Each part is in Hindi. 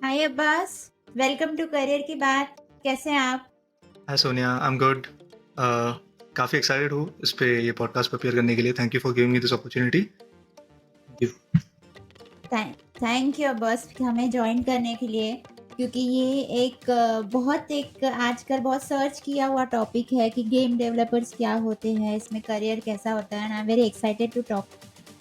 Hi Abbas. Welcome to career की बात। कैसे हैं आप? Hi Sonia, I am good. काफ़ी एक्साइटेड हूँ इस पे ये पॉडकास्ट प्रिपेयर करने के लिए। Thank you for giving me this opportunity. Thank you. Thank you Abbas हमें ज्वाइन करने के लिए, क्योंकि ये एक आजकल बहुत सर्च किया हुआ टॉपिक है कि गेम डेवलपर्स क्या होते हैं, इसमें करियर कैसा होता है, and I am very excited to talk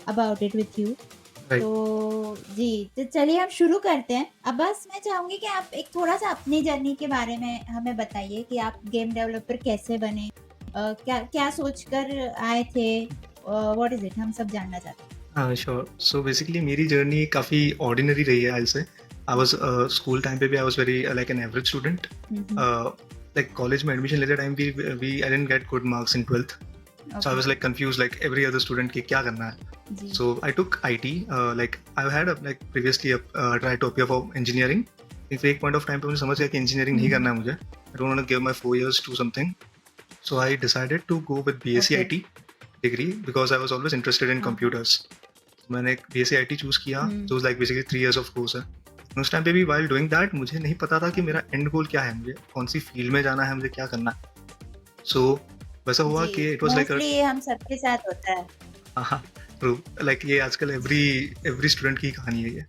about it with you. Right. तो जी, तो चलिए हम शुरू करते हैं। अब्बास, मैं चाहूँगी कि आप एक थोड़ा-सा अपनी जर्नी के बारे में हमें बताइए कि आप गेम डेवलपर कैसे बने? क्या क्या सोचकर आए थे? What is it? हम सब जानना चाहते हैं। हाँ, श्योर। सो बेसिकली मेरी जर्नी काफ़ी ऑर्डिनरी रही है आई से। आई वाज़ स्कूल टाइम पे भी I was very like an average student. Hmm, hmm. Like college में एडमिशन लेते टाइम भी we I didn't get good marks in 12th। So I okay, was like confused like every other student कि क्या करना है। जी। So I took IT. Like I had like previously tried to appear for engineering. फिर एक point of time पे मुझे समझ गया कि engineering हुँ, नहीं हुँ। करना है मुझे. I don't want to give my 4 years to something. So I decided to go with BSc okay, IT degree because I was always interested in हाँ, हाँ। computers. मैंने BSc IT चूज किया हुँ, जो like basically 3 years of course है. उस टाइम पे भी while doing that मुझे नहीं पता था कि ओके। मेरा end goal क्या है, मुझे कौन सी फील्ड में जाना है, मुझे क्या करना है. So वैसा हुआ जी, कि it was like a mostly ये हम सबके साथ होता है। हाँ, ट्रू. लाइक ये आजकल एवरी स्टूडेंट की कहानी है ये.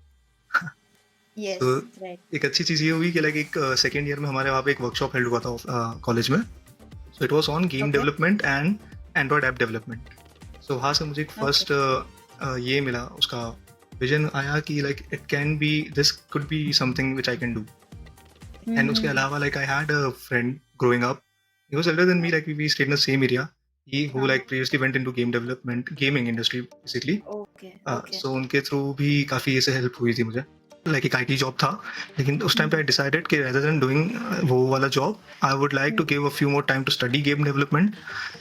तो यस, राइट। एक अच्छी चीज़ ये हुई कि लाइक एक सेकंड ईयर में हमारे वहाँ पे एक वर्कशॉप हेल्ड हुआ था कॉलेज में. So it was on game okay, development and Android app development. So वहाँ से मुझे एक ओके। फर्स्ट ये मिला, उसका विजन आया कि like it can be, this could be something which I can do. Hmm, and उसके हुँ, हुँ। अलावा like I had a friend growing up. He was elder than me, like we stayed in the same area. He who हाँ, लाइक हाँ। Previously went into game development, gaming industry basically. Okay, okay. So उनके थ्रू भी काफ़ी ऐसे हेल्प हुई थी मुझे. लाइक एक आईटी जॉब था, लेकिन उस टाइम पे आई हुँ, डिसाइडेड कि रेदर देन डूइंग वो वाला job, I would like to um. Give a few more time to study game development.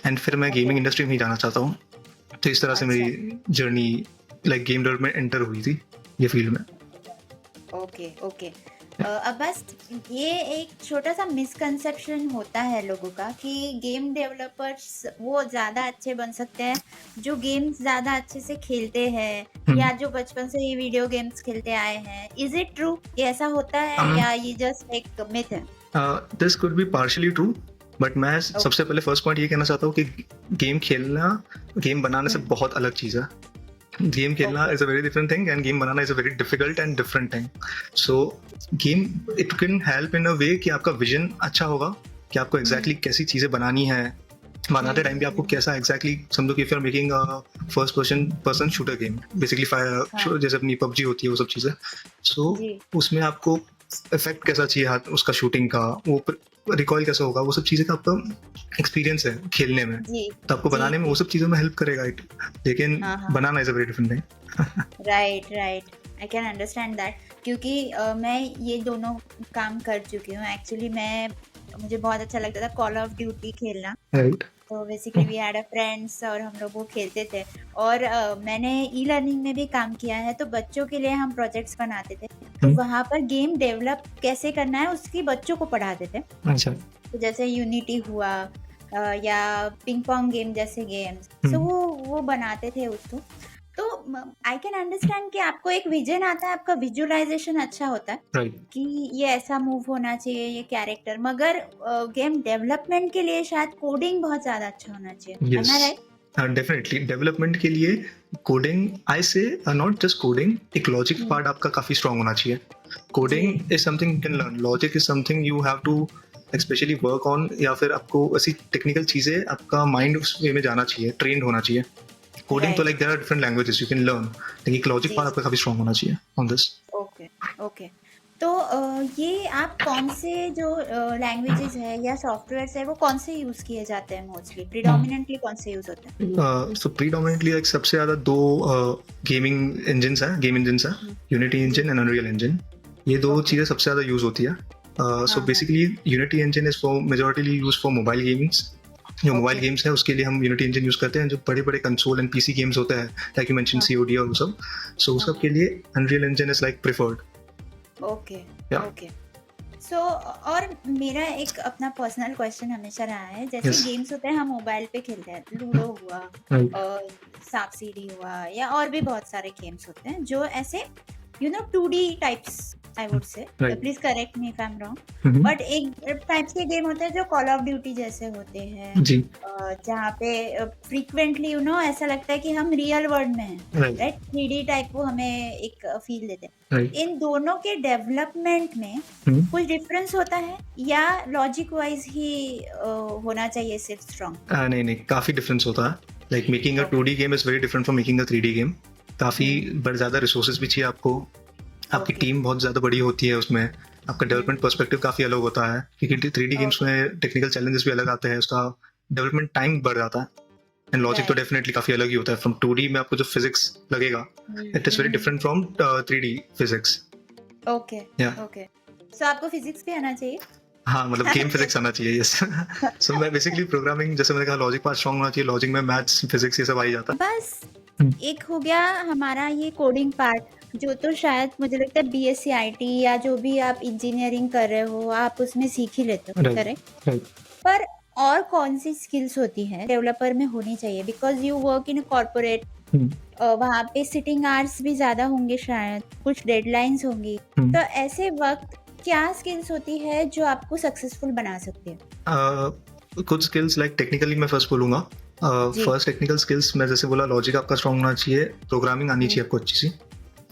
And फिर मैं ओके, गेमिंग इंडस्ट्री में ही जाना चाहता हूँ. तो इस तरह से अच्छा। मेरी journey like game development enter हुई थी ये फील्ड में. Okay, okay. अब बस ये एक छोटा-सा मिसकंसेप्शन होता है लोगों का कि गेम डेवलपर्स वो ज़्यादा अच्छे बन सकते हैं, जो गेम्स ज़्यादा अच्छे से खेलते हैं या जो बचपन से ही वीडियो गेम्स खेलते आए हैं। Is it true? ये ऐसा होता है या ये जस्ट एक मिथ है? This could B partially true, but मैं ओके। सबसे पहले फर्स्ट पॉइंट ये कहना चाहता हूँ कि गेम खेलना गेम बनाने से हुँ, बहुत अलग चीज़ है. गेम खेलना okay. Is a very different thing and game बनाना is a very difficult and different thing. So game it can help in a way कि आपका विजन अच्छा होगा कि आपको हुँ, एग्जैक्टली कैसी चीज़ें बनानी है. हुँ, बनाते टाइम हुँ, भी आपको हुँ। कैसा एग्जैक्टली समझो कि if you are making first person shooter game basically हाँ, फायर, जैसे अपनी पबजी होती है वो सब चीज़ें. सो जी, उसमें आपको इफेक्ट कैसा चाहिए हाथ उसका शूटिंग का, वो रिकॉइल कैसा होगा, वो सब चीज़ें का आपका एक्सपीरियंस है खेलने में. जी, तो आपको जी, बनाने में वो जी। सब चीज़ों में हेल्प करेगा इट. लेकिन हाँ, हाँ। बनाना is a very different thing. Right, right. I can understand that, क्योंकि मैं ये दोनों काम कर चुकी हूँ। एक्चुअली मुझे बहुत अच्छा लगता था कॉल ऑफ ड्यूटी खेलना। राइट. तो basically we had a friends और हम लोग वो खेलते थे। और मैंने ई-लर्निंग में भी काम किया है, तो बच्चों के लिए हम प्रोजेक्ट्स बनाते थे। तो वहाँ पर गेम डेवलप कैसे करना है उसकी बच्चों को पढ़ाते थे। अच्छा. तो जैसे यूनिटी हुआ, या पिंग पोंग गेम जैसे गेम्स, सो वो बनाते थे उसको। तो आई कैन अंडरस्टैंड कि आपको एक विजन आता है, आपका विजुअलाइजेशन अच्छा होता है राइट. कि ये ऐसा मूव होना चाहिए, ये कैरेक्टर। मगर गेम डेवलपमेंट के लिए शायद कोडिंग बहुत ज़्यादा अच्छा होना चाहिए। Um yes. I right? Definitely development के लिए coding, I say not just coding, एक लॉजिक हुँ, पार्ट आपका काफ़ी स्ट्रांग होना चाहिए. जी, coding is something you can learn, logic is something you have to specially work on, या फिर आपको ऐसी टेक्निकल चीज़ें आपका माइंड उस वे में जाना चाहिए, ट्रेंड होना चाहिए. कोडिंग तो right, like there are different languages you can learn, लेकिन एक लॉजिक जी, पार्ट जी, आपका काफ़ी स्ट्रांग होना चाहिए ऑन दिस. Okay, okay. तो ये आप कौन से जो लैंग्वेजेज़ है या सॉफ्टवेयर्स है, वो कौन से यूज़ किए जाते हैं मोस्टली? प्रेडोमिनेंटली कौन से यूज़ होते हैं? सो प्रीडोमिनेटली एक सबसे ज़्यादा दो गेमिंग इंजन्स हैं, गेम इंजन्स हैं. हुँ, यूनिटी जी, इंजन एंड अनरियल इंजन. ये दो ओके। चीज़ें सबसे ज़्यादा यूज़ होती है. सो हाँ, हाँ, basically Unity engine is for majorly use for mobile games. जो मोबाइल ओके। गेम्स है उसके लिए हम यूनिटी इंजन यूज़ करते हैं. जो बड़े बड़े कंसोल एंड पीसी गेम्स होते हैं लाइक यू मेंशन हाँ, सीओडी और वो सब, सो उस हाँ, सब हाँ, के लिए unreal engine is like preferred. Okay, या. ओके। सो और मेरा एक अपना पर्सनल क्वेश्चन हमेशा रहा है, जैसे यस. गेम्स होते हैं हम मोबाइल पे खेलते हैं, लूडो हुआ, राइट. सांप सीढ़ी हुआ, या और भी बहुत सारे गेम्स होते हैं जो ऐसे 2D types I would say, right. Please correct me if I am wrong, hmm. But एक टाइप्स के गेम होते हैं जो कॉल ऑफ ड्यूटी जैसे होते हैं, जी। जहाँ पे फ्रीक्वेंटली ऐसा लगता है कि हम रियल वर्ल्ड में हैं, राइट। राइट, 3D टाइप वो हमें एक फील देते हैं। राइट। इन दोनों के डेवलपमेंट में हम्म। कुछ डिफरेंस होता है या लॉजिक वाइज ही होना चाहिए सिर्फ स्ट्रॉन्ग? नहीं नहीं, काफ़ी डिफरेंस होता है। Like making a 2D game is very different from making a 3D game. काफ़ी ज़्यादा रिसोर्सेज भी चाहिए आपको, आपकी Okay. टीम बहुत ज़्यादा बड़ी होती है उसमें, आपका डेवलपमेंट पर्सपेक्टिव काफ़ी अलग होता है, क्योंकि 3D गेम्स में टेक्निकल चैलेंजेस भी अलग आते हैं, उसका डेवलपमेंट टाइम बढ़ जाता है। एंड लॉजिक तो Right. डेफिनेटली काफ़ी अलग ही होता है। फ्रॉम 2D में आपको जो फिजिक्स लगेगा, it is very different from 3D physics. Okay Yeah. Okay, so आपको फिजिक्स भी आना चाहिए। हाँ, मतलब गेम फिजिक्स आना चाहिए, यस। सो मैं बेसिकली प्रोग्रामिंग, जैसे मैंने कहा, लॉजिक पार्ट स्ट्रांग होना चाहिए, लॉजिक में मैथ्स फिजिक्स ये सब आ ही जाता बस है। एक हो गया हमारा ये कोडिंग पार्ट, जो तो शायद मुझे लगता है बीएससी आईटी या जो भी आप इंजीनियरिंग कर रहे हो आप उसमें सीख ही लेते हो, राइट। करेक्ट? राइट। पर और कौन सी स्किल्स होती है डेवलपर में होनी चाहिए, because you work in corporate, वहाँ पे सिटिंग आवर्स भी ज़्यादा होंगे, शायद कुछ डेडलाइंस होंगी, तो ऐसे वक्त क्या स्किल्स होती है जो आपको सक्सेसफुल बना सकती है? कुछ स्किल्स लाइक टेक्निकली मैं फर्स्ट बोलूंगा। जी। फर्स्ट टेक्निकल स्किल्स मैं जैसे बोला, लॉजिक आपका स्ट्रांग होना चाहिए, प्रोग्रामिंग आनी चाहिए आपको अच्छी सी।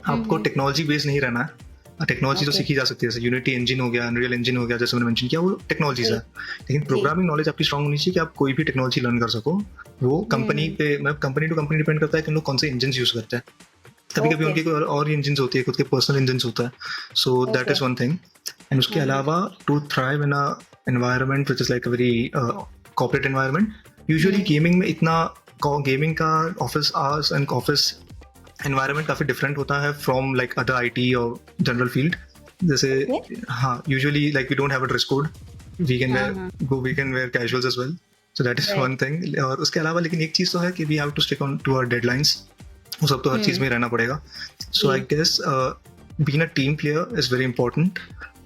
आपको टेक्नोलॉजी बेस्ड नहीं रहना है। टेक्नोलॉजी तो Okay. सीखी जा सकती है, जैसे यूनिटी इंजन हो गया, अनरियल इंजन हो गया, जैसे मैंने मेंशन किया, वो टेक्नोलॉजीज है। लेकिन प्रोग्रामिंग नॉलेज आपकी स्ट्रांग होनी चाहिए कि आप कोई भी टेक्नोलॉजी लर्न कर सको। वो कंपनी पे, मतलब कंपनी टू कंपनी डिपेंड करता है कि उन लोग कौन से इंजन यूज करते हैं। कभी कभी Okay. उनके कोई और इंजन होती है, खुद के पर्सनल इंजन होता है। So that is one thing. And उसके अलावा to thrive in a environment which is like a very corporate environment, usually gaming में इतना, गेमिंग का office hours and office environment काफ़ी डिफरेंट होता है फ्रॉम लाइक अदर आईटी और जनरल फील्ड। जैसे हाँ, usually like we don't have a dress code, we can wear casuals as well, so that is one thing. और उसके अलावा लेकिन एक चीज़ तो है कि we have to stick on to our deadlines, वो सब तो हर चीज़ में रहना पड़ेगा। So I guess being a team player is very important.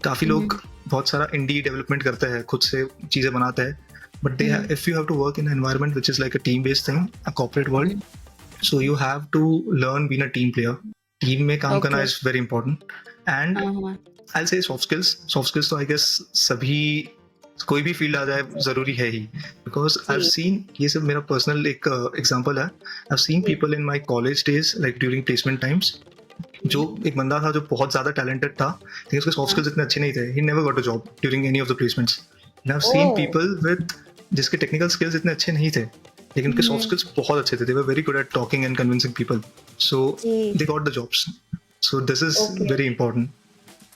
काफ़ी लोग बहुत सारा इंडी डेवलपमेंट करते हैं, खुद से चीज़ें बनाते हैं, but they if you have to work in environment which is like a team based thing, a corporate world, so you have to learn being a team player. Team में काम करना is very important. And I'll say soft skills तो I guess सभी, कोई भी फील्ड आ जाए जरूरी है ही, because I've seen, ये सब मेरा पर्सनल एक एग्जांपल है, I've seen people in my college days like during placement times, जो एक बंदा था जो बहुत ज्यादा टैलेंटेड था, लेकिन उसके सॉफ्ट स्किल्स इतने अच्छे नहीं थे, he never got a job during any of the placements. And I've seen people with जिसके टेक्निकल स्किल्स इतने अच्छे नहीं थे, लेकिन उनके सॉफ्ट स्किल्स बहुत अच्छे थे, they were very good at talking and convincing people, so they got the jobs. So this is very important.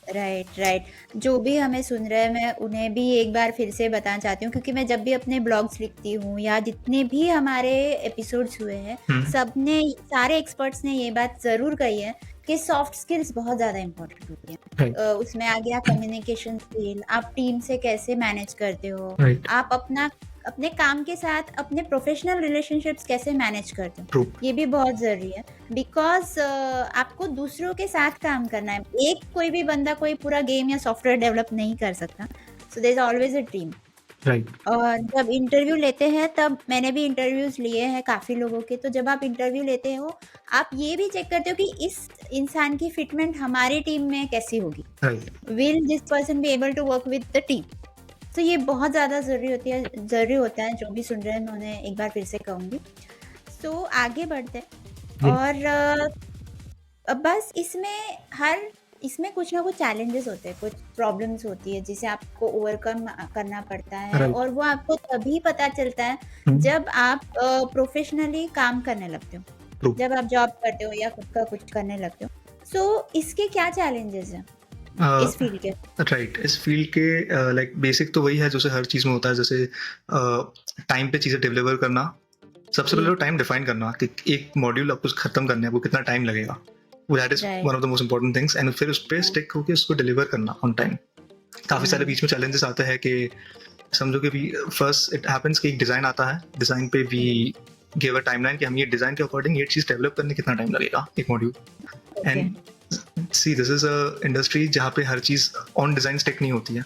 Right, जो भी हमें सुन रहे हैं मैं उन्हें भी एक बार फिर से बताना चाहती हूँ, क्योंकि मैं जब भी अपने ब्लॉग्स लिखती हूँ या जितने भी हमारे एपिसोड्स हुए हैं, सबने, सारे एक्सपर्ट्स ने ये बात ज़रूर कही है कि सॉफ्ट स्किल्स बहुत ज़्यादा इम्पोर्टेंट होती है। उसमें आ गया कम्युनिकेशन स्किल, आप टीम से कैसे मैनेज करते हो, आप अपने काम के साथ अपने प्रोफेशनल रिलेशनशिप्स कैसे मैनेज करते हो, ये भी बहुत ज़रूरी है, बिकॉज आपको दूसरों के साथ काम करना है। एक कोई भी बंदा कोई पूरा गेम या सॉफ्टवेयर डेवलप नहीं कर सकता, so there is always a team. और जब इंटरव्यू लेते हैं, तब मैंने भी इंटरव्यूज लिए हैं काफ़ी लोगों के, तो जब आप इंटरव्यू लेते हो आप ये भी चेक करते हो कि इस इंसान की फिटमेंट हमारी टीम में कैसी होगी, will this person be able to work with the team. तो ये बहुत ज़्यादा ज़रूरी होता है, जो भी सुन रहे हैं मैं उन्हें एक बार फिर से कहूँगी। सो आगे बढ़ते हैं, और बस इसमें कुछ ना कुछ चैलेंजेस होते हैं, कुछ प्रॉब्लम्स होती है जिसे आपको ओवरकम करना पड़ता है, और वो आपको तभी पता चलता है जब आप प्रोफेशनली काम करने लगते हो, जब आप जॉब करते हो या खुद का कुछ करने लगते हो। सो इसके क्या चैलेंजेस हैं इस फील्ड के? राइट, इस फील्ड के लाइक बेसिक तो वही है जैसे हर चीज़ में होता है, जैसे टाइम पे चीज़ें डिलीवर करना। सबसे पहले तो टाइम डिफाइन करना कि एक मॉड्यूल आपको खत्म करना है, वो कितना टाइम लगेगा, that is one of the most important things. And फिर उस पर स्टिक होकर उसको डिलीवर करना ऑन टाइम। काफ़ी सारे बीच में चैलेंजेस आते हैं कि समझो कि फर्स्ट इट हैपेंस कि एक डिज़ाइन आता है, डिज़ाइन पे वी गिव अ टाइमलाइन कि हम ये डिज़ाइन के अकॉर्डिंग ये चीज़ डेवलप करने कितना टाइम लगेगा, एक module. And see this is a industry जहाँ पे हर चीज़ ऑन डिज़ाइन स्टिक नहीं होती है,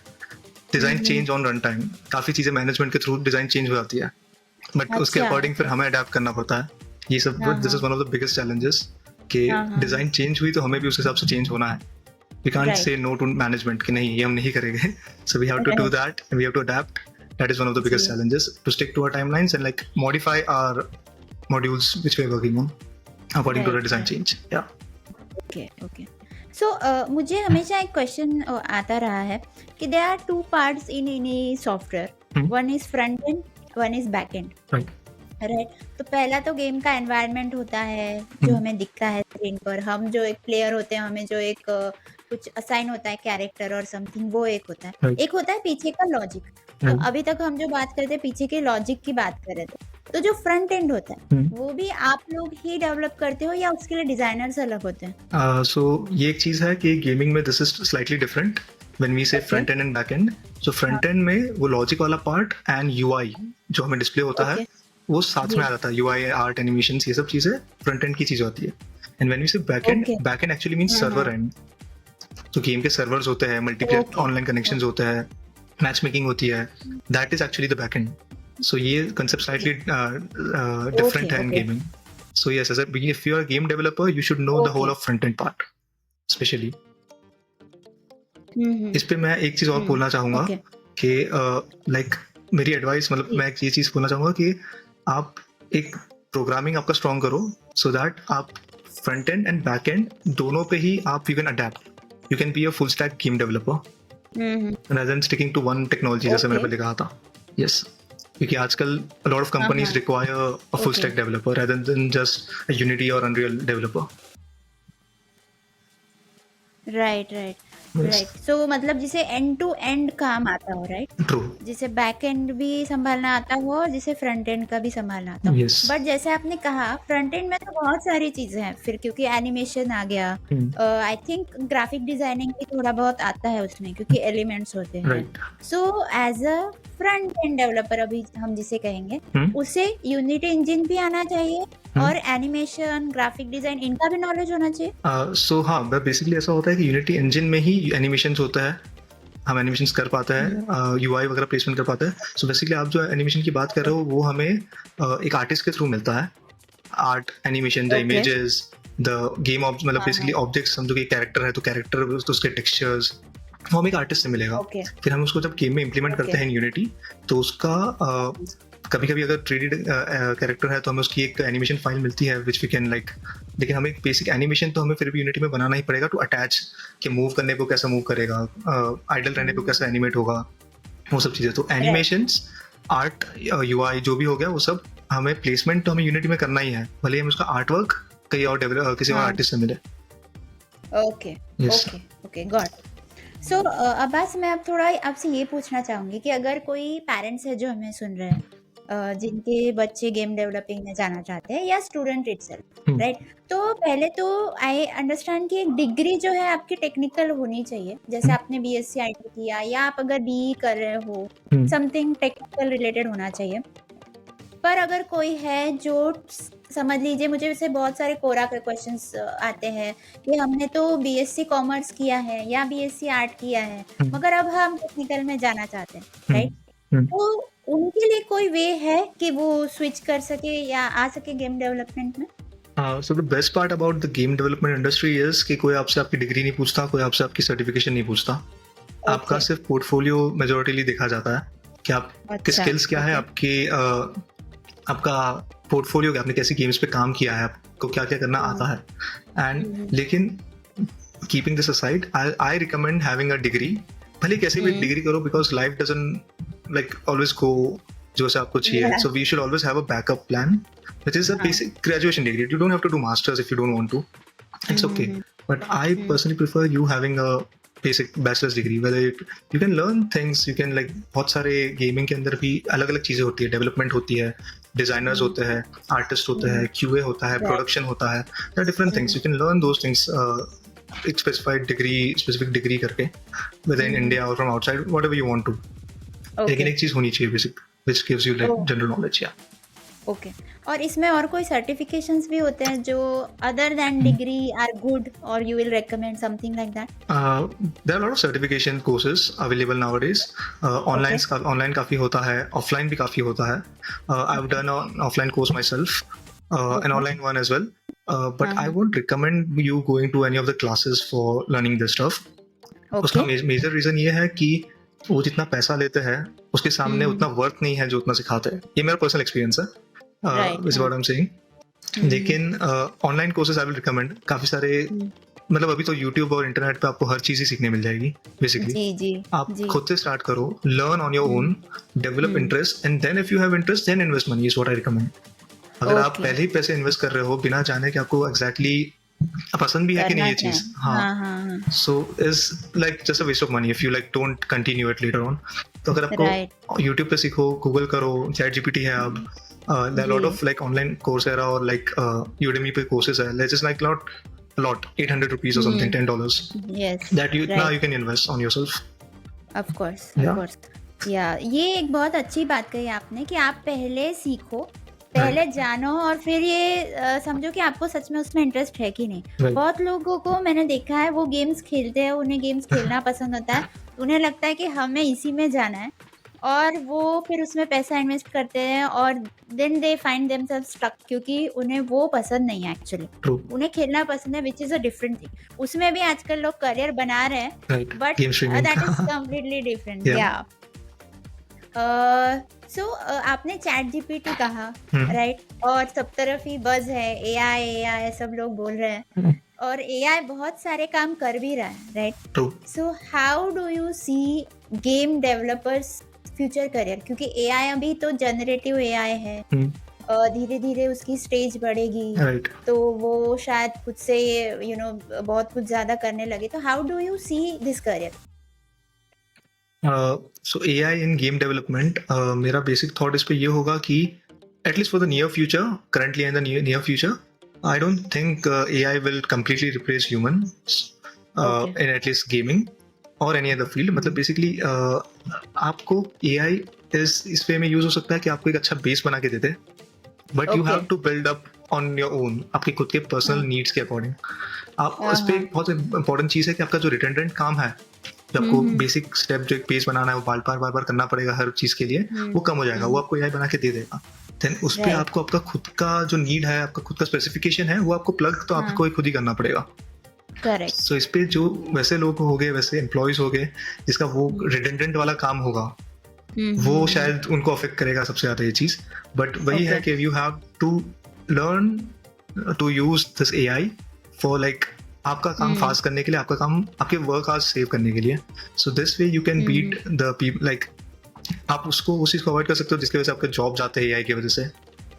design change on run time, काफ़ी चीज़ें मैनेजमेंट के थ्रू डिज़ाइन चेंज हो जाती है, बट उसके अकॉर्डिंग फिर हमें अडेप्ट करना पड़ता है। ये सब this is one of the biggest challenges कि डिज़ाइन चेंज हुई तो हमें भी उस हिसाब से चेंज होना है। We can't Right. say no to management कि नहीं ये हम नहीं करेंगे. So we have to do Right. that and we have to adapt. That is one of the biggest जी. challenges, to stick to our timelines and like modify our modules which we are working on according to the Right. design Right. change. Yeah. Okay okay so मुझे हमेशा एक क्वेश्चन आता रहा है कि there are two parts in any software, one is front end, one is back end, Right. Right? तो पहला तो गेम का एनवायरनमेंट होता है जो हमें दिखता है स्क्रीन पर, हम जो एक प्लेयर होते हैं हमें जो एक कुछ असाइन होता है कैरेक्टर और समथिंग, वो एक होता है। Right. एक होता है पीछे का लॉजिक। तो Right. अभी तक हम जो बात करते हैं पीछे के लॉजिक की बात कर रहे थे, तो जो फ्रंट एंड होता है वो भी आप लोग ही डेवलप करते हो या उसके लिए डिजाइनर्स अलग होते हैं? So ये एक चीज है कि गेमिंग में this is slightly different when we say Okay. front end and back end. So front end में वो लॉजिक वाला पार्ट एंड यूआई जो हमें डिस्प्ले होता है Okay. वो साथ में आ जाता है. यूआई, आर्ट, एनिमेशंस, ये सब चीजें फ्रंट एंड की चीज होती है. एंड व्हेन वी से back and, Okay. Back and actually means server and. तो गेम के सर्वर्स होते हैं, मल्टीप्लेयर Okay. ऑनलाइन कनेक्शंस होते हैं, मैच मेकिंग होती है. That is actually the back end. So ये कंसेप्ट स्लाइटली डिफरेंट है in okay. Gaming. So yes, if you are a game developer you should know the Okay. whole of front end part especially. हम्म, इस पे मैं एक चीज और बोलना चाहूंगा okay. कि लाइक मेरी एडवाइस, मतलब मैं एक ये चीज बोलना चाहूंगा कि आप एक प्रोग्रामिंग आपका स्ट्रॉन्ग करो सो दैट आप front end and back and दोनों पे ही आप you can adapt. You can be a full stack game developer rather than sticking to one technology, जैसे मैंने Okay. पहले कहा था. Yes. क्योंकि आजकल a lot of companies Uh-huh. require a full Okay. stack developer rather than just a Unity or Unreal developer. Right right Yes. Right. So मतलब जिसे एंड टू एंड काम आता हो, राइट? True. जिसे बैक एंड भी संभालना आता हो और जिसे फ्रंट एंड का भी संभालना आता हो। Yes. बट जैसे आपने कहा फ्रंट एंड में तो बहुत सारी चीजें हैं, फिर क्योंकि एनिमेशन आ गया, आई थिंक ग्राफिक डिजाइनिंग भी थोड़ा बहुत आता है उसमें क्योंकि एलिमेंट्स होते हैं। Right. So as a front end developer अभी हम जिसे कहेंगे, उसे यूनिटी इंजन भी आना चाहिए और एनिमेशन, ग्राफिक डिजाइन इनका भी नॉलेज होना चाहिए। सो हाँ, बेसिकली ऐसा होता है कि यूनिटी इंजन में ही एनिमेशंस होता है, हम एनिमेशंस कर पाते हैं, यूआई वगैरह प्लेसमेंट कर पाते हैं. सो बेसिकली आप जो एनिमेशन की बात कर रहे हो वो हमें एक आर्टिस्ट के थ्रू मिलता है. Art, animation, the Okay. Images, the game मतलब हाँ, बेसिकली ऑब्जेक्ट्स. समझो कि कैरेक्टर है तो कैरेक्टर, तो उसके टेक्सचर्स वो हमें एक आर्टिस्ट से मिलेगा. ओके फिर हम उसको जब गेम में इम्प्लीमेंट करते Okay. हैं इन यूनिटी, तो उसका कभी कभी अगर 3D कैरेक्टर है तो हमें उसकी एक एनिमेशन फाइल मिलती है विच वी कैन लाइक. लेकिन हमें बेसिक एनिमेशन तो हमें फिर भी यूनिटी में बनाना ही पड़ेगा टू अटैच, कि मूव करने को कैसा मूव करेगा, आइडल रहने को कैसा एनिमेट होगा, वो सब चीज़ें. तो एनिमेशंस, आर्ट, यूआई जो भी हो गया वो सब हमें प्लेसमेंट तो हमें यूनिटी में करना ही है, भले ही हमें उसका आर्ट वर्क कहीं और किसी और हाँ. आर्टिस्ट से मिले. Okay Yes. Okay okay got. So Abbas, मैं अब थोड़ा आपसे ये पूछना चाहूंगी कि अगर कोई पेरेंट्स है जो हमें सुन रहे हैं, जिनके बच्चे गेम डेवलपिंग में जाना चाहते हैं या स्टूडेंट इटसेल्फ, राइट? तो पहले तो आई अंडरस्टैंड कि एक डिग्री जो है आपकी टेक्निकल होनी चाहिए, जैसे आपने बीएससी आईटी किया या आप अगर बीई कर रहे हो, समथिंग टेक्निकल रिलेटेड होना चाहिए. पर अगर कोई है जो समझ लीजिए, मुझे वैसे बहुत सारे कोरा के क्वेश्चंस आते हैं कि हमने तो बीएससी कॉमर्स किया है या बीएससी आर्ट किया है, मगर अब हम टेक्निकल में जाना चाहते हैं, राइट? तो उनके लिए कोई वे है कि वो स्विच कर सके या आ सके गेम डेवलपमेंट में? So the best part about the game development industry is कि कोई आपसे आपकी डिग्री नहीं पूछता, कोई आपसे आपकी सर्टिफिकेशन नहीं पूछता. आपका सिर्फ पोर्टफोलियो मेजॉरिटीली देखा जाता है कि आप के स्किल्स क्या है, आपके आपका पोर्टफोलियो, आपने कैसी गेम्स पे काम किया है, आपको क्या क्या करना आता है. एंड लेकिन keeping this aside, I recommend having a degree. भले कैसे भी डिग्री करो, because life doesn't like always go जो से आपको चाहिए. So we should always have a backup plan which is a basic graduation degree. You don't have to do masters if you don't want to. It's okay. But I personally prefer you having a basic bachelor's degree. Whether you can learn things, you can like बहुत सारे गेमिंग के अंदर भी अलग अलग चीजें होती है. डेवलपमेंट होती है, डिजाइनर्स होते हैं, आर्टिस्ट होते हैं, QA होता है, प्रोडक्शन होता है. There are different things. You can learn those things. एक specific degree करके, whether in India or from outside, whatever you want to. लेकिन एक चीज होनी चाहिए basic, which gives you like general knowledge. Yeah. Okay. और इसमें और कोई सर्टिफिकेशंस भी होते हैं जो other than degree are good or you will recommend something like that? There are a lot of certification courses available nowadays. Online काफी होता है, offline भी काफी होता है. I've done an offline course myself, an online one as well. But I won't recommend you going to any of the classes for learning this stuff. उसका ओके मेजर रीजन ये है कि वो जितना पैसा लेते हैं उसके सामने उतना वर्थ नहीं है जो उतना सिखाते हैं. ये मेरा पर्सनल एक्सपीरियंस है, Right, is what I am saying. लेकिन online courses I will recommend. काफी सारे, मतलब अभी तो यूट्यूब और इंटरनेट पे आपको हर चीज ही सीखने मिल जाएगी बेसिकली. जी जी आप जी खुद से स्टार्ट करो, learn on your own, develop interest, and then if you have interest then invest money, is what I recommend. अगर आप Okay. पहले ही पैसे इन्वेस्ट कर रहे हो बिना जाने कि आपको एग्जैक्टली पसंद भी है कि नहीं ये करना चीज, चाहिए हाँ, हाँ so is like just a waste of money if you like don't continue it later on. तो अगर आपको राइट यूट्यूब पे सीखो, गूगल करो, चैट जीपीटी है, अब देयर लॉट जी ऑफ लाइक ऑनलाइन कोर्सेरा और लाइक यूडेमी पे कोर्सेज है. Let's just like lot lot, 800 rupees or something, $10 yes that you now right you can invest on yourself. Of course Yeah. या ये एक बहुत अच्छी बात कही आपने कि आप पहले सीखो, पहले जानो और फिर ये समझो कि आपको सच में उसमें इंटरेस्ट है कि नहीं. Right. बहुत लोगों को मैंने देखा है वो गेम्स खेलते हैं, उन्हें गेम्स खेलना पसंद होता है, उन्हें लगता है कि हमें इसी में जाना है और वो फिर उसमें पैसा इन्वेस्ट करते हैं और then they find themselves stuck क्योंकि उन्हें वो पसंद नहीं है एक्चुअली. True. उन्हें खेलना पसंद है विच इज़ अ डिफरेंट थिंग. उसमें भी आजकल लोग करियर बना रहे हैं Right. but Game streaming. that is completely different. Yeah. Yeah. So आपने चैट जीपीटी कहा राइट और सब तरफ ही बज है एआई सब लोग बोल रहे हैं और एआई बहुत सारे काम कर भी रहा है right. True. So how do you see game developers future career क्योंकि एआई अभी तो जनरेटिव एआई है Hmm. धीरे धीरे उसकी स्टेज बढ़ेगी Right. तो वो शायद खुद से बहुत कुछ ज्यादा करने लगे. तो how do you see this career? So AI in game development, मेरा basic thought इस पे ये होगा कि at least for the near future, currently and the near future, I don't think AI will completely replace humans Okay. in at least gaming or any other field. मतलब basically आपको AI इस वे में यूज हो सकता है कि आपको एक अच्छा बेस बना के देते हैं, but you Okay. Have to build up on your own, आपके खुद के पर्सनल नीड्स के अकॉर्डिंग. आप हाँ, उस पे हाँ. एक बहुत इंपॉर्टेंट चीज है कि आपका जो रिटेंडेंट काम है, जो आपको बेसिक स्टेप जो एक पेज बनाना है वो बार बार करना पड़ेगा हर चीज के लिए, वो कम हो जाएगा. वो आपको एआई बना के दे देगा. देन उस पे Right. आपको आपका खुद का जो नीड है, आपका खुद का स्पेसिफिकेशन है, वो आपको प्लग तो आपको खुद ही करना पड़ेगा. करेक्ट. सो इस पे जो वैसे लोग हो गए, वैसे एम्प्लॉयज हो गए जिसका वो रिटेंडेंट वाला काम होगा, वो शायद उनको अफेक्ट करेगा सबसे ज्यादा ये चीज. बट वही है Okay. कि you have to learn to use this AI for like आपका काम फास्ट करने के लिए, आपका काम आपके वर्क आवर्स सेव करने के लिए. So this way you can beat the people, like आप उसको उस चीज को अवॉइड कर सकते हो जिसकी वजह से आपके जॉब जाते हैं एआई की वजह से.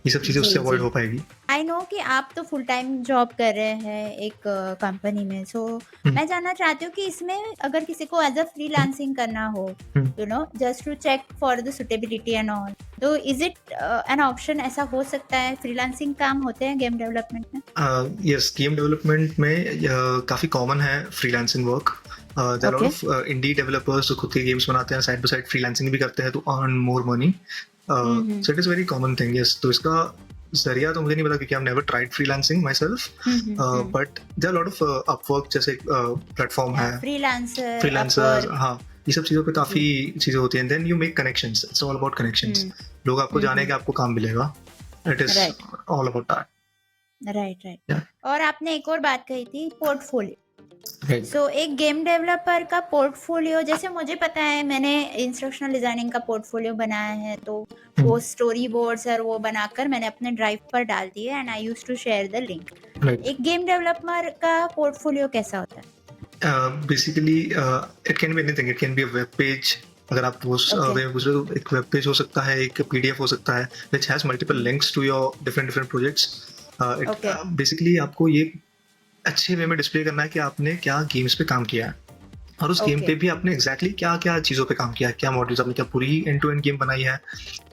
ये सब चीजें जी, उससे अवॉइड जी. हो पाएगी. आई नो कि आप तो फुल टाइम जॉब कर रहे हैं एक कंपनी में. सो मैं जानना चाहती हूँ कि इसमें अगर किसी को एज अ फ्रीलांसिंग करना हो just to check for the suitability and all, तो इज इट एन ऑप्शन? ऐसा हो सकता है? फ्रीलांसिंग काम होते हैं गेम डेवलपमेंट में? यस, गेम डेवलपमेंट में काफी कॉमन है freelancing work. There are of indie developers जो खुद के गेम्स बनाते हैं, साइड बाय साइड फ्रीलांसिंग भी करते हैं to earn more money. So it is very common thing. Yes, तो इसका जरिया तो मुझे नहीं पता क्योंकि I have never tried freelancing myself, but there are lot of Upwork जैसे प्लेटफॉर्म है, फ्रीलांसर, हाँ, ये सब चीजों पे काफी चीजें होती हैं. Then you make connections, it's all about connections. लोग आपको जाने के आपको काम मिलेगा. It is all about that. Right. और आपने एक और बात कही थी, पोर्टफोलियो. Right. सो एक गेम डेवलपर का पोर्टफोलियो, जैसे मुझे पता है मैंने इंस्ट्रक्शनल डिजाइनिंग का पोर्टफोलियो बनाया है, तो वो स्टोरी बोर्ड्स और वो बनाकर मैंने अपने ड्राइव पर डाल दिए and I used to share the link. Right. एक गेम डेवलपर का पोर्टफोलियो कैसा होता है? Basically, it can be anything. It can be a web page. अगर आप वो वे पूछ रहे हो, एक वेब पेज हो सकता है, एक पीडीएफ हो सकता है, which has multiple links to your different projects. Basically आपको ये अच्छे वे में डिस्प्ले करना है कि आपने क्या गेम्स पे काम किया है और उस गेम पे भी आपने एग्जैक्टली क्या क्या चीज़ों पे काम किया है, क्या मॉड्यूल्स आपने, क्या पूरी एंड टू एंड गेम बनाई है,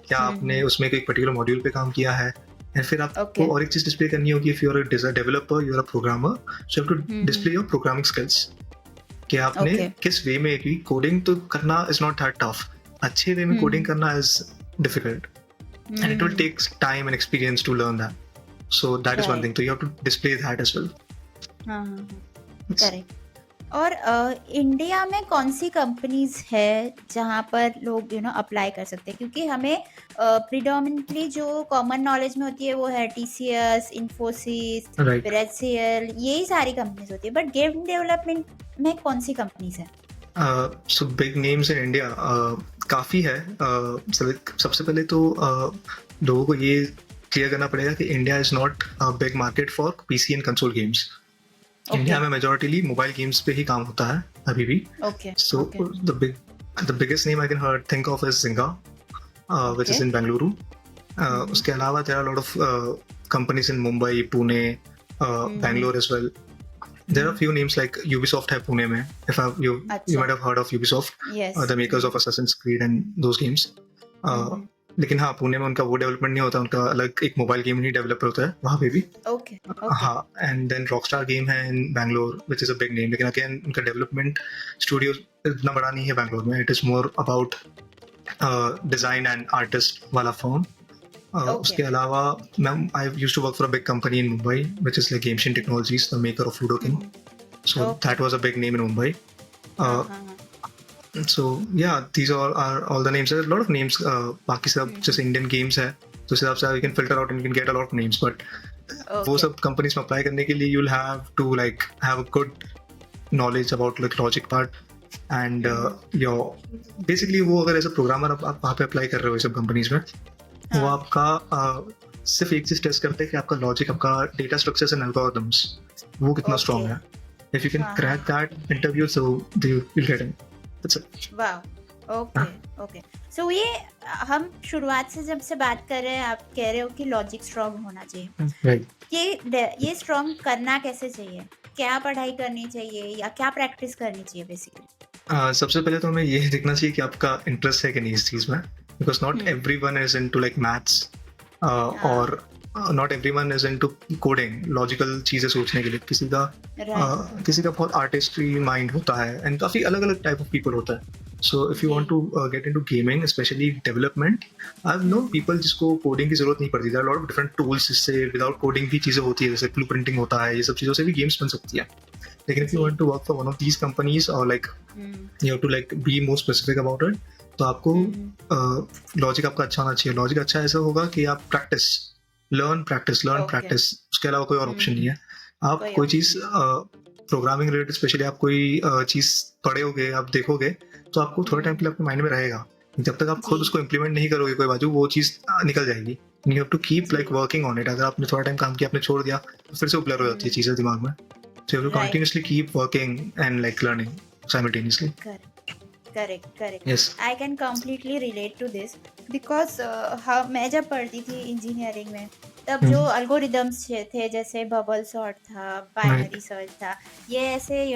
क्या आपने उसमें कोई पर्टिकुलर मॉड्यूल पे काम किया है. एंड फिर आपको और एक चीज डिस्प्ले करनी होगी. If you are a developer, you are a programmer, so you have to display your programming skills कि आपने किस वे में की कोडिंग तो करना इज नॉट दैट टफ. अच्छे वे में कोडिंग करना is difficult and it will take time and experience to learn that. So that is one thing. तो you have to display that as well. Correct. और इंडिया में कौन-सी कंपनीज़ है जहाँ पर लोग अप्लाई कर सकते हैं? क्योंकि हमें प्रेडोमिनेंटली जो कॉमन नॉलेज में होती है वो है टीसीएस, इन्फोसिस, राइट। फिर एचसीएल, यही सारी कंपनीज़ होती है। बट गेम डेवलपमेंट में कौन-सी कंपनीज़ हैं? So big names in India काफ़ी है। सबसे पहले तो लोगों को ये क्लियर करना पड़ेगा कि India is not a big market for PC and console games. Okay, India में मेजॉरिटीली मोबाइल गेम्स पे ही काम होता है अभी भी। Okay, so okay, the biggest name I can think of is Zynga, which okay. is in Bengaluru. हुँ, हुँ। उसके अलावा there are a lot of companies in Mumbai, Pune, hmm, hmm. Bangalore as well. There are hmm. few names like Ubisoft है पुणे में. You अच्छा, might have heard of Ubisoft, yes. the makers hmm, of Assassin's Creed and those games. Hmm, Uh, हुँ। लेकिन हाँ, पुणे में उनका वो डेवलपमेंट नहीं होता, उनका अलग एक मोबाइल गेम ही डेवलपर होता है वहाँ पे भी। Okay, okay. हाँ, एंड देन रॉकस्टार गेम है in Bangalore which is a big name, लेकिन अगेन उनका डेवलपमेंट स्टूडियो इतना बड़ा नहीं है बैंगलोर में। It is more about design and artist वाला फॉर्म। ओके। उसके अलावा ma'am I used to work for a big company in Mumbai which is like Gametion hmm, technologies, the maker of Ludo hmm, King. Hmm. So okay. that was a big name in Mumbai. हाँ, Uh, हाँ, हाँ। so yeah, these are all the names. There are a lot of names. बाकी सब हुँ, जैसे हुँ। इंडियन गेम्स है तो उस हिसाब से you can filter out and you can get a lot of names. But वो ओके। सब कंपनीज में अप्लाई करने के लिए you'll have to like have a good knowledge about like logic part and hmm, hmm. your basically वो अगर एज अ प्रोग्रामर आप वहाँ पे अप्लाई कर रहे हो ये सब कंपनीज में, वो हाँ, आपका सिर्फ एक चीज टेस्ट करते हैं कि आपका लॉजिक, आपका डेटा स्ट्रक्चर्स एंड एल्गोरिथम्स वो कितना ओके। स्ट्रांग है. इफ यू कैन हाँ, हाँ। Crack that interview so you will get in. That's it. Wow! Okay, okay. So ये हम शुरुआत से जब से बात कर रहे हैं, आप कह रहे हो कि लॉजिक स्ट्रॉन्ग होना चाहिए। राइट. ये स्ट्रॉन्ग करना कैसे चाहिए? क्या पढ़ाई करनी चाहिए या क्या प्रैक्टिस करनी चाहिए बेसिकली? सबसे पहले तो हमें ये देखना चाहिए कि आपका इंटरेस्ट है कि नहीं इस चीज में, because not hmm, everyone is into like maths हाँ, और not everyone is into coding, logical चीजें सोचने के लिए. राइट। किसी का बहुत आर्टिस्ट्री माइंड होता है एंड काफी अलग अलग टाइप ऑफ पीपल होता है. सो इफ यू जी। Want to get into gaming specially development, I have no hmm, people जिसको कोडिंग की जरूरत नहीं पड़ती. There are lot of different tools जिससे विदाउट कोडिंग भी चीजें होती है, जैसे ब्लू प्रिंटिंग होता है, ये सब चीजों से भी गेम्स बन सकती है. लेकिन इफ यू जी। Want to work for one of these companies or like hmm, you have to like be more specific about it, तो आपको हुँ, हुँ। लॉजिक आपका अच्छा होना चाहिए. लॉजिक अच्छा ऐसा होगा कि आप लर्न ओके। प्रैक्टिस, उसके अलावा कोई और हुँ, ऑप्शन हुँ। नहीं है. आप कोई कोई ऑप्शन चीज नहीं। प्रोग्रामिंग रिलेटेड स्पेशली आप कोई चीज पढ़ोगे, आप देखोगे, तो आपको थोड़े टाइम हुँ, के लिए आपके माइंड में रहेगा. जब तक आप खुद जी, उसको इम्प्लीमेंट नहीं करोगे कोई बाजू, वो चीज निकल जाएगी. यू हैव टू कीप जी। Like working on it. अगर आपने थोड़ा टाइम काम किया, आपने छोड़ दिया, तो फिर से वो ब्लर हो जाती है हुँ, चीजें दिमाग में. So you have to right. continuously keep working and like learning simultaneously. Correct, correct, correct. Yes. I can completely relate to this because मैं जब पढ़ती थी इंजीनियरिंग में, तब जो Mm. एल्गोरिदम्स थे जैसे बबल सॉर्ट था, Right. बाइनरी सर्च था, ये ऐसे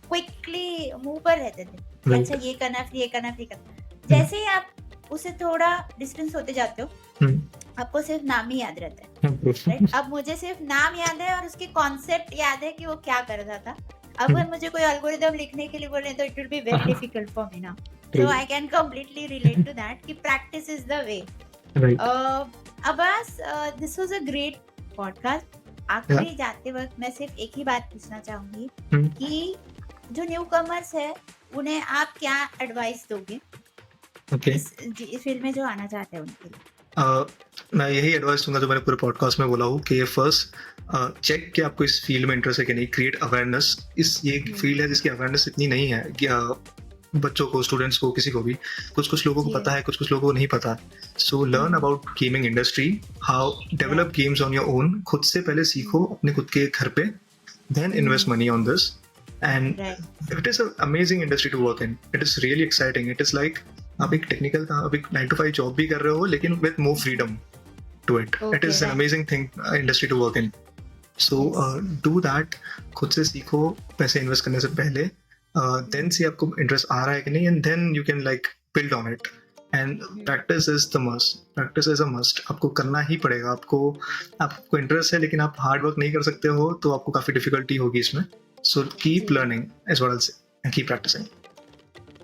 क्विकली मुँह पर रहते थे कि Right. अच्छा ये करना है, फिर ये करना है, फिर ये करना है। Mm. जैसे ही आप उससे थोड़ा डिस्टेंस होते जाते हो, Mm. आपको सिर्फ नाम ही याद रहता है, Mm. राइट? अब मुझे सिर्फ नाम याद है और उसके कॉन्सेप्ट याद है कि वो क्या कर रहा था। अब अगर मुझे कोई एल्गोरिदम लिखने के लिए बोले तो it will be very difficult for me now. So True. I can completely relate to that कि practice is the way. Right. Abbas, this was a great podcast. Yeah. आखिरी जाते वक्त मैं सिर्फ एक ही बात पूछना चाहूंगी Mm. कि जो न्यू कमर्स है उन्हें आप क्या एडवाइस दोगे Okay. इस फील्ड में जो आना चाहते हैं उनके लिए? मैं यही एडवाइस दूंगा जो मैंने पूरे पॉडकास्ट में बोला हूँ कि फर्स्ट चेक कि आपको इस फील्ड में इंटरेस्ट है कि नहीं. Create awareness. ये एक फील्ड है जिसकी अवेयरनेस इतनी नहीं है कि बच्चों को, स्टूडेंट्स को, किसी को भी. कुछ लोगों को जी। पता है, कुछ लोगों को नहीं पता. So learn about gaming industry, how develop games on your own. खुद से पहले सीखो अपने खुद के घर पे, then invest money on this. And right. it is an amazing industry to work in. It is really exciting. It is like आप एक टेक्निकल का, आप एक 9 to 5 जॉब भी कर रहे हो, लेकिन with more freedom to it. It Okay, is an right. amazing thing, industry to work in. So Yes. do that. खुद से सीखो पैसे इन्वेस्ट करने से पहले. Then see आपको इंटरेस्ट आ रहा है कि नहीं, and then you can like build on it. And practice is the must. Practice is a must. आपको करना ही पड़ेगा. आपको इंटरेस्ट है लेकिन आप हार्ड वर्क नहीं कर सकते हो, तो आपको काफी डिफिकल्टी होगी इसमें. So keep ji. learning is what I'll say, and keep practicing.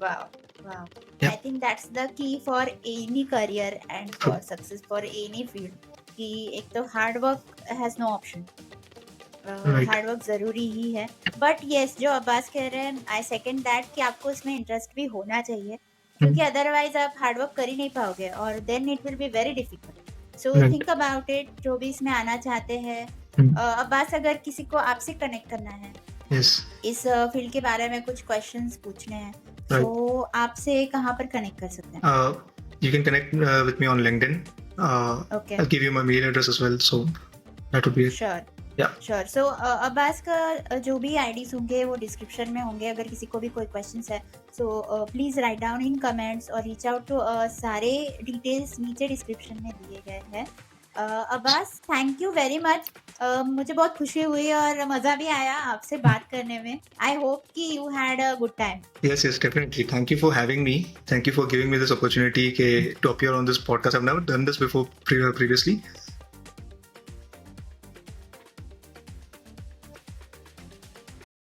Wow, wow. Yeah. I think that's the key for any career and for True. success for any field. कि एक तो hard work has no option. Right. Hard work ज़रूरी ही है, बट येस जो अब्बास कह रहे हैं आई सेकंड दैट कि आपको इसमें इंटरेस्ट भी होना चाहिए, क्योंकि Hmm. अदरवाइज आप हार्ड वर्क कर ही नहीं पाओगे और then it will be very difficult. So Right. Think about it, जो भी इसमें आना चाहते हैं। Hmm. अब्बास, अगर किसी को आपसे कनेक्ट करना है, Yes. इस फील्ड के बारे में कुछ क्वेश्चंस पूछने हैं, Right. तो आपसे कहाँ पर कनेक्ट कर सकते हैं? You can connect with me on LinkedIn. Okay, I'll give you my mail address as well. So that would be it. Sure Yeah. Sure. So Abbas का जो भी आईडीज होंगे वो डिस्क्रिप्शन में होंगे, अगर किसी को भी कोई क्वेश्चंस है so please write down in comments और रीच आउट टू, सारे डिटेल्स नीचे डिस्क्रिप्शन में दिए गए हैं। Abbas, thank you very much. मुझे बहुत खुशी हुई और मज़ा भी आया आपसे बात करने में। आई होप कि you had a good time. Yes, yes, definitely. Thank you for having me. Thank you for giving me this opportunity to appear on this podcast. I've never done this before previously.